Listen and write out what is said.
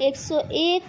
101